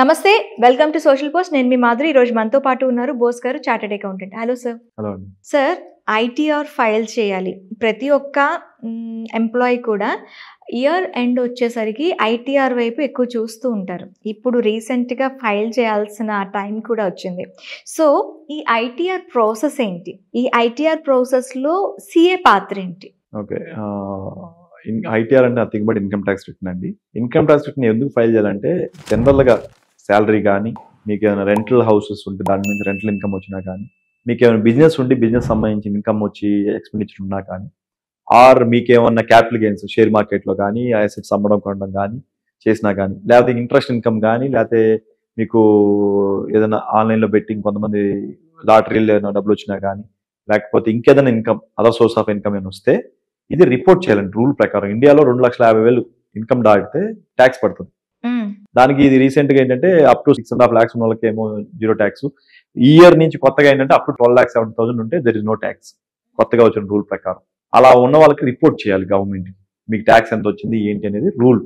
నమస్తే, welcome to social post. నేను మీ మాధురి. ఈరోజు మనతో పాటు ఉన్నారు బోస్ గారు, chartered accountant. Hello sir. Hello అండి. సార్, ఐటీఆర్ ఫైల్ చేయాలి. ప్రతి ఒక్క ఎంప్లాయీ కూడా ఇయర్ ఎండ్ వచ్చేసరికి ఐటీఆర్ వైపు ఎక్కువ చూస్తూ ఉంటారు. ఇప్పుడు రీసెంట్గా ఫైల్ చేయాల్సిన టైం కూడా వచ్చింది. సో ఈ ఐటీఆర్ ప్రాసెస్ ఏంటి? ఈ ఐటీఆర్ ప్రాసెస్లో సిఏ పాత్ర ఏంటి? ఓకే. ఐటీఆర్ అంటే nothing but income tax return అండి. ఇన్కమ్ ట్యాక్స్ రిటర్న్ ఎందుకు ఫైల్ చేయాలంటే జనరల్గా శాలరీ కానీ, మీకు ఏమైనా రెంటల్ హౌసెస్ ఉంటే దాని నుంచి రెంటల్ ఇన్కమ్ వచ్చినా కానీ, మీకు ఏమైనా బిజినెస్ ఉండి బిజినెస్ సంబంధించి ఇన్కమ్ వచ్చి ఎక్స్పెండిచర్ ఉన్నా కానీ, ఆర్ మీకు ఏమన్నా క్యాపిటల్ గెయిన్స్ షేర్ మార్కెట్లో కానీ అసెట్స్ అమ్మడం కొనడం కానీ చేసినా కానీ, లేకపోతే ఇంట్రెస్ట్ ఇన్కమ్ కానీ, లేకపోతే మీకు ఏదైనా ఆన్లైన్లో బెట్టింగ్ కొంతమంది లాటరీలో ఏదైనా డబ్బులు వచ్చినా కానీ, లేకపోతే ఇంకేదైనా income other source of income ఏమైనా వస్తే ఇది రిపోర్ట్ చేయాలండి. రూల్ ప్రకారం ఇండియాలో 2,50,000 ఇన్కమ్ దాటితే ట్యాక్స్ పడుతుంది. దానికి ఇది రీసెంట్గా ఏంటంటే అప్ టు 6.5 lakhs ఉన్న వాళ్ళకి ఏమో జీరో ట్యాక్స్. ఈ ఇయర్ నుంచి కొత్తగా ఏంటంటే అప్ టు 12,70,000 ఉంటే దెర్ ఇస్ నో ట్యాక్స్. కొత్తగా వచ్చిన రూల్ ప్రకారం అలా ఉన్న వాళ్ళకి రిపోర్ట్ చేయాలి గవర్నమెంట్. మీకు ట్యాక్స్ ఎంత వచ్చింది ఏంటి అనేది రూల్.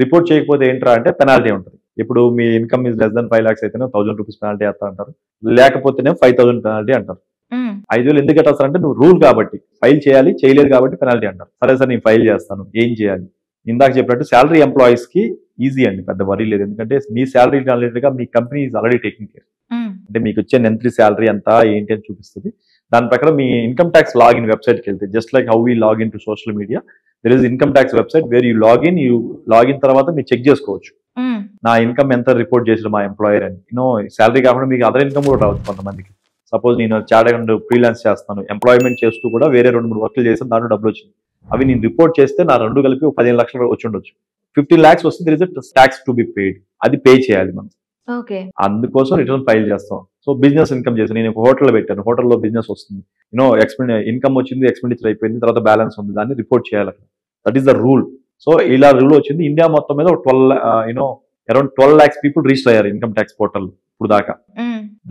రిపోర్ట్ చేయకపోతే ఏంట్రా అంటే పెనాల్టీ ఉంటుంది. ఇప్పుడు మీ income is less than 5 lakhs అయితేనే 1,000 రూపీస్ పెనాల్టీ వేస్తా అంటారు, లేకపోతేనే 5,000 పెనాల్టీ అంటారు. 5,000 ఎందుకు కట్టాలంటే నువ్వు రూల్ కాబట్టి ఫైల్ చేయాలి, చేయలేదు కాబట్టి పెనాల్టీ అంటారు. సరే సార్ నేను ఫైల్ చేస్తాను, ఏం చేయాలి? ఇందాక చెప్పినట్టు శాలరీ ఎంప్లాయీస్ కి ఈజీ అండి, పెద్ద వరీ లేదు. ఎందుకంటే మీ శాలరీ రిలేటెడ్ గా మీ company is already taking care. అంటే మీకు వచ్చే మంత్లీ శాలరీ ఎంత ఏంటి అని చూపిస్తుంది. దాని ప్రకారం మీ ఇన్కమ్ ట్యాక్స్ లాగిన్ వెబ్సైట్కి వెళ్తే just like how we login to social media, there is income tax website where you login తర్వాత మీరు చెక్ చేసుకోవచ్చు నా ఇన్కమ్ ఎంత రిపోర్ట్ చేసిన మా ఎంప్లాయర్ అని. శాలరీ కాకుండా మీకు అదర్ ఇన్కమ్ కూడా రావచ్చు. కొంతమందికి సపోజ్ నేను చార్టెడ్ ఫ్రీలాన్స్ చేస్తాను, ఎంప్లాయ్మెంట్ చేస్తూ కూడా వేరే 2-3 వర్క్లు చేస్తాను, దాంట్లో డబ్బులు వచ్చింది. అవి నేను రిపోర్ట్ చేస్తే నా 2 కలిపి 15 లక్షలు వచ్చి ఉండొచ్చు. 15 lakhs వస్తే there is tax to be paid. అది పే చేయాలి మనం. అందుకోసం రిటర్న్ ఫైల్ చేస్తాం. సో బిజినెస్ ఇన్కమ్ చేస్తాను, నేను ఒక హోటల్ పెట్టాను, హోటల్లో బిజినెస్ వస్తుంది, ఇన్కమ్ వచ్చింది, ఎక్స్పెండిచర్ అయిపోయింది, తర్వాత బ్యాలెన్స్ ఉంది, దాన్ని రిపోర్ట్ చేయాలి. That is the rule. So ఇలా రూల్ వచ్చింది. ఇండియా మొత్తం మీద అరౌండ్ 12 lakhs పీపుల్ రిజిస్టర్ అయ్యారు ఇన్కమ్ ట్యాక్స్ పోర్టల్ ఇప్పుడు దాకా.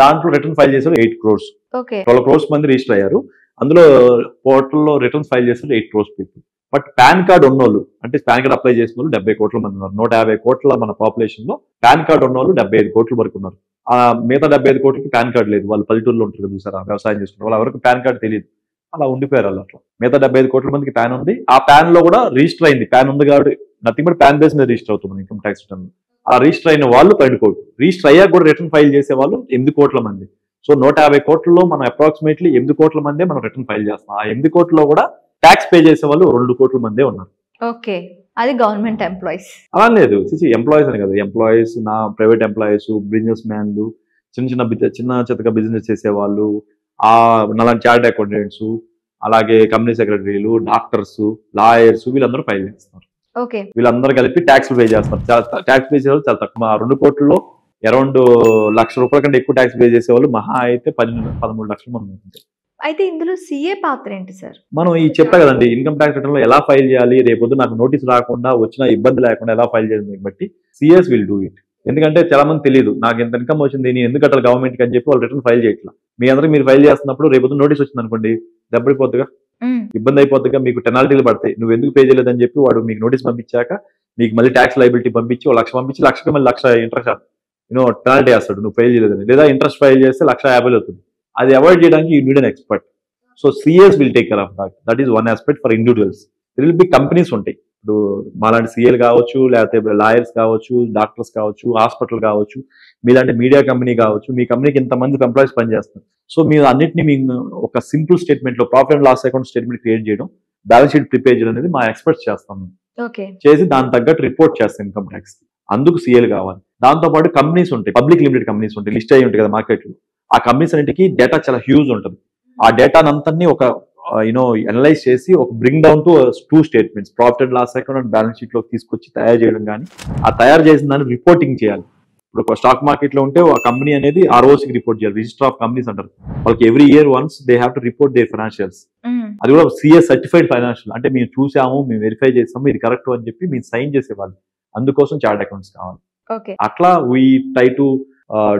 దాంట్లో రిటర్న్ ఫైల్ చేశారు 8 crores. 12 crores మంది రిజిస్టర్ అయ్యారు. అందులో పోర్టల్లో రిటర్న్ ఫైల్ చేశారు 8 crores people. But pan card ఉన్నోళ్ళు, అంటే పాన్ కార్డ్ అప్లై చేసిన వాళ్ళు 70 కోట్ల మంది ఉన్నారు. 150 కోట్ల మన పాపులేషన్ లో పాన్ కార్డ్ ఉన్న వాళ్ళు 75 కోట్ల వరకు ఉన్నారు. మిగతా 75 కోట్లకి పాన్ కార్డ్ లేదు. వాళ్ళు పల్లెటూరులో ఉంటారు చూసారా, వ్యవసాయం చేసుకుంటారు, వాళ్ళు ఎవరికి పాన్ కార్డ్ తెలియదు, అలా ఉండిపోయారు వాళ్ళు. అట్లా మిగతా 75 కోట్ల మందికి ప్యాన్ ఉంది. ఆ ప్యాన్ లో కూడా రిజిస్టర్ అయింది. ప్యాన్ ఉంది కాబట్టి నథింగ్ బట్ ప్యాన్ బేస్ మీద రిజిస్టర్ అవుతుంది ఇన్కమ్ ట్యాక్స్ రిటర్న్. ఆ రిజిస్టర్ అయిన వాళ్ళు 12 కోట్లు, రిజిస్టర్ అయ్యాక కూడా రిటర్న్ ఫైల్ చేసే వాళ్ళు 8 కోట్ల మంది. సో 150 కోట్లలో మనం అప్రాక్సిమేట్లీ 8 కోట్ల మందే మనం రిటర్న్ ఫైల్ చేస్తాం. ఆ 8 కోట్లలో కూడా ట్యాక్స్ పే చేసే వాళ్ళు 2 కోట్ల మందే ఉన్నారు. ఓకే, అది గవర్నమెంట్ ఎంప్లాయీస్ అలా లేదు, ఎంప్లాయీస్ అని కదా. ఎంప్లాయీస్ నా ప్రైవేట్ ఎంప్లాయీస్, బిజినెస్ మ్యాన్లు, చిన్న చిత్తగా బిజినెస్ చేసేవాళ్ళు, అలాంటి చార్టెడ్ అకౌంటెంట్స్, అలాగే కంపెనీ సెక్రటరీలు, డాక్టర్స్, లాయర్స్, వీళ్ళందరూ ఫైల్ చేస్తారు. వీళ్ళందరూ కలిపి ట్యాక్స్ పే చేస్తారు. ట్యాక్స్ పే చేసేవాళ్ళు చాలా తక్కువ. 2 కోట్లలో అరౌండ్ ₹1,00,000 కంటే ఎక్కువ ట్యాక్స్ పే చేసేవాళ్ళు మహా అయితే 13 లక్షల మంది ఉంటుంది. అయితే ఇందులో సిఏ పాత్ర ఏంటి సార్? మనం ఈ చెప్పా కదండి, ఇన్కమ్ ట్యాక్స్ రిటర్న్ లో ఎలా ఫైల్ చేయాలి, రేపొద్దు నాకు నోటీస్ రాకుండా వచ్చిన ఇబ్బంది లేకుండా ఎలా ఫైల్ చేయాలి బట్టి సిఎస్ విల్ డూ ఇట్. ఎందుకంటే చాలా మంది తెలియదు నాకు ఎంత ఇన్కమ్ వచ్చింది, నేను ఎందుకు కట్టాలి గవర్నమెంట్కి అని చెప్పి వాళ్ళు రిటర్న్ ఫైల్ చేయట్లా. మీ అందరికీ మీరు ఫైల్ చేస్తున్నప్పుడు రేపొద్దు నోటీస్ వచ్చింది అనుకోండి, దెబ్బడిపోద్దుగా, ఇబ్బంది అయిపోద్దుగా, మీకు పెనాల్టీలు పడతాయి. నువ్వు ఎందుకు పే చేయలేదని చెప్పి వాడు మీకు నోటీస్ పంపించాక మీకు మళ్ళీ ట్యాక్స్ లైబిలిటీ పంపించి ₹1,00,000 పంపించి లక్షకి మళ్ళీ 1,00,000 ఇంట్రెస్ట్ పెనాల్టీ వేస్తాడు నువ్వు ఫైల్ చేయలేదని. లేదా ఇంట్రెస్ట్ ఫైల్ చేస్తే 1,50,000 అవుతుంది. అది అవాయిడ్ చేయడానికి you need an expert. So CS will take care of that. That is one aspect for individuals. There will be companies ఉంటాయి. ఇప్పుడు మాలాంటి సిఎల్ కావచ్చు, లేకపోతే లాయర్స్ కావచ్చు, డాక్టర్స్ కావచ్చు, హాస్పిటల్ కావచ్చు, మీలాంటి మీడియా కంపెనీ కావచ్చు, మీ కంపెనీకి ఇంతమంది ఎంప్లాయీస్ పనిచేస్తారు. సో మీరు అన్నింటినీ మేము ఒక సింపుల్ స్టేట్మెంట్ లో profit and loss account statement create చేయడం, బ్యాలెన్స్ షీట్ ప్రిపేర్ చేయడం అనేది మా ఎక్స్పర్ట్స్ చేస్తాము. చేసి దాని తగ్గట్టు రిపోర్ట్ చేస్తాం ఇన్కమ్ ట్యాక్స్. అందుకు సిఎల్ కావాలి. దాంతో పాటు కంపెనీస్ ఉంటాయి, పబ్లిక్ లిమిటెడ్ కంపెనీస్ ఉంటాయి, లిస్ట్ అయ్యి ఉంటాయి కదా మార్కెట్ లో. ఆ కంపెనీస్ అన్నిటికీ డేటా చాలా హ్యూజ్ ఉంటుంది. ఆ డేటానంతా ఒక అనలైజ్ చేసి ఒక bring down to 2 statements, profit and loss account and balance sheet లో తీసుకొచ్చి తయారు చేయడం, కానీ ఆ తయారు చేసిన దాన్ని రిపోర్టింగ్ చేయాలి. ఇప్పుడు ఒక స్టాక్ మార్కెట్ లో ఉంటే ఆ కంపెనీ అనేది ROCకి రిపోర్ట్ చేయాలి, రిజిస్టర్ ఆఫ్ కంపెనీస్ అంటారు. వాళ్ళకి every year once they have to report their financials. అది కూడా సిఎస్ సర్టిఫైడ్ ఫైనాన్షియల్, అంటే మేము చూసాము, మేము వెరిఫై చేసాము, ఇది కరెక్ట్ అని చెప్పి మేము సైన్ చేసేవాళ్ళు. అందుకోసం చార్ట్ అకౌంట్స్ కావాలి. అట్లా we try to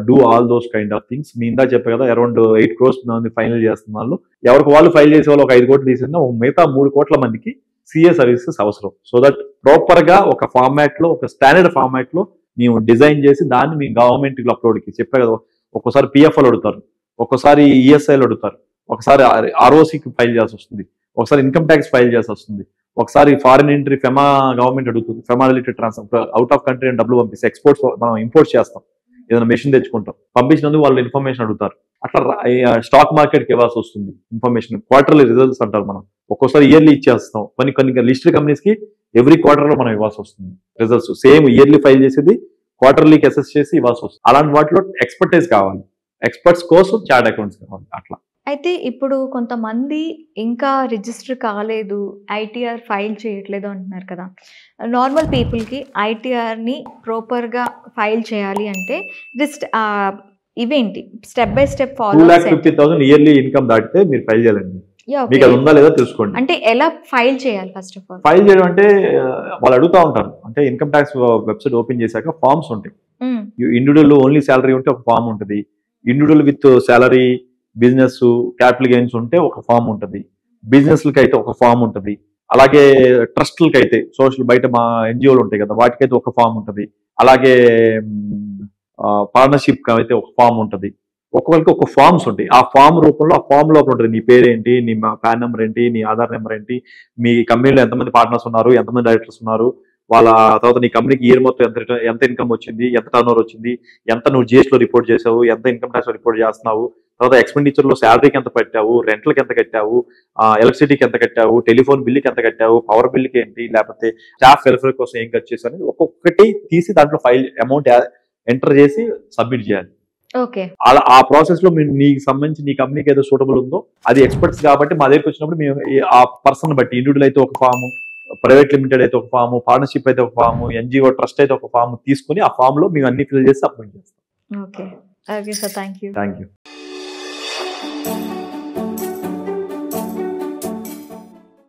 do all those kind of things. మీ ఇందా చెప్పే కదా అరౌండ్ 8 crores మంది ఫైనల్ చేస్తున్న వాళ్ళు, ఎవరికి వాళ్ళు ఫైల్ చేసే వాళ్ళు ఒక 5 కోట్లు తీసిన మిగతా 3 కోట్ల మందికి సిఏ సర్వీసెస్ అవసరం. సో దట్ ప్రాపర్ గా ఒక ఫార్మాట్ లో, ఒక స్టాండర్డ్ ఫార్మాట్ లో మేము డిజైన్ చేసి దాన్ని మీ గవర్నమెంట్కి అప్లోడ్కి చెప్పే కదా. ఒక్కోసారి పిఎఫ్ఎల్ అడుగుతారు, ఒక్కోసారి ఈఎస్ఐలు అడుగుతారు, ఒకసారి ఆర్ఓసికి ఫైల్ చేయాల్సి వస్తుంది, ఒకసారి ఇన్కమ్ ట్యాక్స్ ఫైల్ చేయాల్సి వస్తుంది, ఒకసారి ఫారిన్ ఎంట్రీ ఫెమా గవర్నమెంట్ అడుగుతుంది, FEMA related transfer out of country డబ్బులు పంపిస్తే ఎక్స్పోర్ట్స్ మనం ఇంపోర్ట్ చేస్తాం, ఏదైనా మెషిన్ తెచ్చుకుంటాం, పంపించినందుకు వాళ్ళు ఇన్ఫర్మేషన్ అడుగుతారు. అట్లా స్టాక్ మార్కెట్కి ఇవ్వాల్సి వస్తుంది ఇన్ఫర్మేషన్. క్వార్టర్లీ రిజల్ట్స్ అంటారు మనం, ఒక్కోసారి ఇయర్లీ ఇచ్చేస్తాం. కొన్ని లిస్టెడ్ కంపెనీస్ కి ఎవ్రీ క్వార్టర్ లో మనం ఇవ్వాల్సి వస్తుంది రిజల్ట్స్. సేమ్ ఇయర్లీ ఫైల్ చేసేది క్వార్టర్లీకి అసెస్ చేసి ఇవ్వాల్సి వస్తుంది. అలాంటి వాటిలో ఎక్స్పర్టైజ్ కావాలి, ఎక్స్పర్ట్స్ కోసం చార్ట్ అకౌంట్స్ కావాలి. అట్లా అయితే ఇప్పుడు కొంతమంది ఇంకా రిజిస్టర్ కాలేదు, ఐటీఆర్ ఫైల్ చేయట్లేదు అంటున్నారు కదా. నార్మల్ పీపుల్కి ఐటీఆర్ని ప్రాపర్గా ఫైల్ చేయాలి అంటే జస్ట్ ఇవేంటి step by step follow 2,50,000 yearly income దాటితే మీరు ఫైల్ చేయాలండి. మీకు అది ఉందా లేదా తెలుసుకోండి. అంటే ఎలా ఫైల్ చేయాలి? ఫస్ట్ ఆఫ్ ఆల్ ఫైల్ చేయడం అంటే వాళ్ళు అడుగుతూ ఉంటారు. అంటే ఇన్కమ్ ట్యాక్స్ వెబ్సైట్ ఓపెన్ చేశాక ఫార్మ్స్ ఉంటాయి. ఇండివిజువల్ ఓన్లీ శాలరీ ఉంటే ఒక ఫామ్ ఉంటుంది, individual with salary, business, capital gains ఉంటే ఒక ఫామ్ ఉంటుంది, బిజినెస్లకి అయితే ఒక ఫామ్ ఉంటుంది, అలాగే ట్రస్ట్లకి అయితే సోషల్ బయట మా ఎన్జిఓలు ఉంటాయి కదా వాటికైతే ఒక ఫామ్ ఉంటుంది, అలాగే పార్ట్నర్షిప్ అయితే ఒక ఫామ్ ఉంటుంది. ఒక్కొక్కరికి ఒక ఫామ్స్ ఉంటాయి. ఆ ఫామ్ రూపంలో ఆ ఫామ్ లోపల ఉంటుంది నీ పేరేంటి, నీ పాన్ నెంబర్ ఏంటి, నీ ఆధార్ నెంబర్ ఏంటి, మీ కంపెనీలో ఎంతమంది పార్ట్నర్స్ ఉన్నారు, ఎంతమంది డైరెక్టర్స్ ఉన్నారు, వాళ్ళ తర్వాత నీ కంపెనీకి ఇయర్ మొత్తం ఎంత ఇన్కమ్ వచ్చింది, ఎంత టర్న్ ఓవర్ వచ్చింది, ఎంత నువ్వు జిఎస్టీ లో రిపోర్ట్ చేసావు, ఎంత ఇన్కమ్ ట్యాక్స్ రిపోర్ట్ చేస్తున్నావు, తర్వాత ఎక్స్పెండిచర్ లో శాలరీకి ఎంత పెట్టావు, రెంట్లకి ఎంత కట్టావు, ఎలక్ట్రిసిటీకి ఎంత కట్టావు, టెలిఫోన్ బిల్లుకి ఎంత కట్టావు, పవర్ బిల్లుకి ఏంటి, లేకపోతే స్టాఫ్ వెల్ఫేర్ కోసం ఏం ఖర్చు చేసావు అనేది ఒక్కొక్కటి తీసి దాంట్లో ఫైల్ అమౌంట్ ఎంటర్ చేసి సబ్మిట్ చేయాలి. ఓకే, అలా ఆ ప్రాసెస్ లో మీరు నీకు సంబంధించి నీ కంపెనీకి ఏదో సూటబుల్ ఉందో అది ఎక్స్పర్ట్స్ కాబట్టి మా దగ్గరికి వచ్చినప్పుడు మేము ఆ పర్సన్ బట్టి ఇండివిజువల్ అయితే ఒక ఫాము, ప్రైవేట్ లిమిటెడ్ అయితే ఒక ఫాము, పార్ట్నర్షిప్ అయితే ఒక ఫాము, ఎన్జిఓ ట్రస్ట్ అయితే ఒక ఫామ్ తీసుకుని ఆ ఫామ్ లో మేము అన్ని ఫిల్ చేసి సబ్మిట్ చేస్తాం. Okay, okay sir, thank you.